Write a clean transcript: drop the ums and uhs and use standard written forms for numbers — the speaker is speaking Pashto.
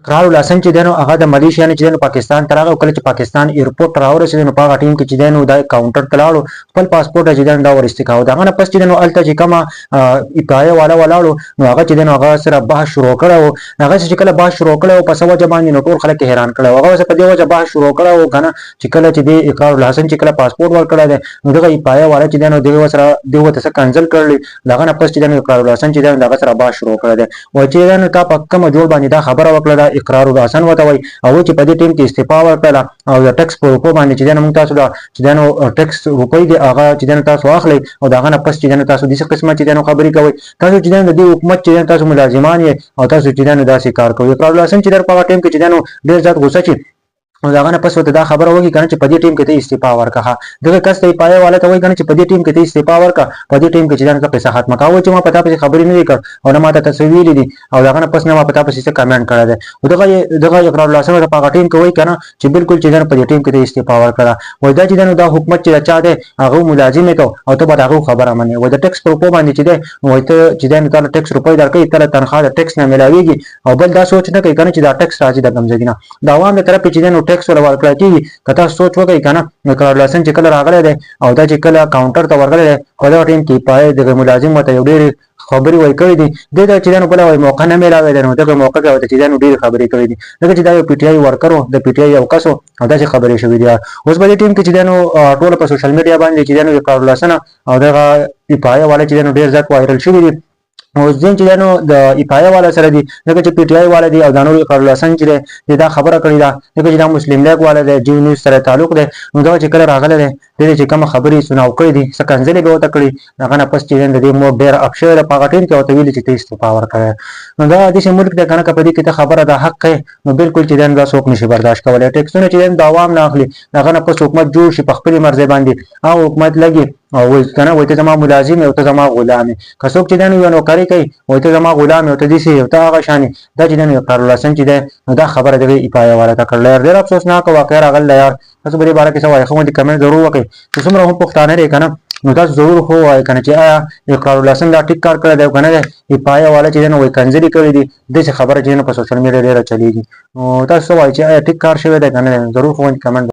اقرار الحسن چې دنو هغه د ملیشیا نه چې دنو پاکستان ته راغی، کله چې پاکستان ایرپورټ راورسېد نو په هغه ټیم کې چې دنو دا کاونټر ته لاړو، خپل پاسپورټ چې دنو دا ورستکاو. دغه نه پس چې دنو الته چې کومه اپای والا ولاړو نو هغه چې دنو هغه سره بحث شروع کړو. هغه چې کله بحث شروع کړو په سوجه باندې نو ټول خلک حیران کړو. هغه په دې وجه بحث شروع کړو کنه چې کله چې د اقرار الحسن چې کله پاسپورټ ورکړل دی نو دغه اپای والا چې دنو دغه سره دغه ته کنسل کړل. دغه نه پس چې دنو اقرار الحسن چې دنو دغه سره بحث شروع کړل دی و چې دنو کا په کوم جوړ باندې دا خبره وکړه دا اقرار الحسن وته وای او چې په دې ټیم کې استعفا ورکړه او د ټیکس په روپو باندې چې دنو موږ تاسو دا چې دنو ټیکس روپۍ دی هغه چې دنو تاسو اخلي او دغه نه پس چې دنو تاسو دغه قسمه چې دنو خبري کوي تاسو چې دنو د حکومت چې تاسو ملازمان یې او تاسو چې دنو داسې کار کوي. اقرار الحسن چې در په ټیم کې چې دنو ډیر ځات غوسه چي او داغه نه پس وته دا خبره وږي کنه چې په دې ټیم کې ته استعفا ورکړه. دغه کس ته پای والا ته وایي کنه چې په دې ټیم کې ته استعفا ورکړه، په دې ټیم کې چې دا پیسې ختمه کاوه چې ما پتا په خبرې نه وکړ او نه ما ته تصویر دي او داغه نه پس نه ما پتا په څه کمنټ کړی دی. دغه اقرار الحسن ته په ټیم کې وایي کنه چې بالکل چې دا په دې ټیم کې ته استعفا ورکړه. وای دا چې دا حکومت چې چا دی هغه ملازم ته او ته به هغه خبره منې. وای د ټیکس په باندې چې دی وای ته چې دا ټیکس روپۍ درکې تل تنخواه د ټیکس نه ملاويږي او بل دا سوچ نه کوي کنه چې دا ټیکس راځي د کمزګي نه د عوام له طرف چې دا ټیکس ور ورکړي کته سوچ وکړئ کنه اقرار الحسن چې کله راغلی دی او دا چې کله کاونټر ته ورغلی دی په دا ټیم کې پای د ملازم ته یو ډېر خبري وای کړی دي د چې دنو بل وای موقع نه ملاوي دی نو دغه موقع کې وته چې دنو ډېر خبري کړی دي دغه چې دا یو پی ټی آی ورکرو د پی ټی آی یو کسو او دا چې خبري شوې دي. اوس په دې ټیم کې چې دنو ټول په سوشل میډیا باندې چې دنو اقرار الحسن او دغه پای والا چې دنو ډېر ځات وایرل شوی دي او ځین چې دنو د اپای والا سره دي دغه چې پی ټی آی والا دي او دانو اقرار الحسن چې دا خبره کړی دا دغه چې دا مسلم لیگ والا دی جی نیوز سره تعلق دی نو دا چې کله راغله دی د چې کوم خبري سناو کړی دي سکنځلې به وته کړی هغه نه پس چې د دې مو ډیر افشار په غټین کې وته ویل چې ته استعفا ورکړې نو دا د ملک د کنه کپدې کې ته خبره ده حق نو بالکل چې دا څوک نشي برداشت کولای. ټیکسونه چې د عوام نه اخلي هغه نه پس حکومت جوړ شي په خپل مرزه باندې او حکومت لګي او وای کنه وای ته زما ملازم او ته زما غلام که څوک چې دا یو نوکری کوي وای ته زما غلام او ته دې سي او ته هغه شان دا چې د اقرار الحسن چې ده دا خبره د اپای والا ته کړل. ډیر افسوسناک واقعا راغله یار. تاسو به دې باره کې څه وایي خو دې کمنټ ضرور وکړئ چې څومره هم پښتانه لري کنه نو تاسو ضرور خو وایي کنه چې آیا اقرار الحسن دا ټیک کار کړی دی کنه اپای والا چې نو وای کنځري کړی دي د خبره چې نو په سوشل میډیا ډیره چلیږي نو تاسو وایي چې آیا ټیک کار شوی دی کنه ضرور خو کمنټ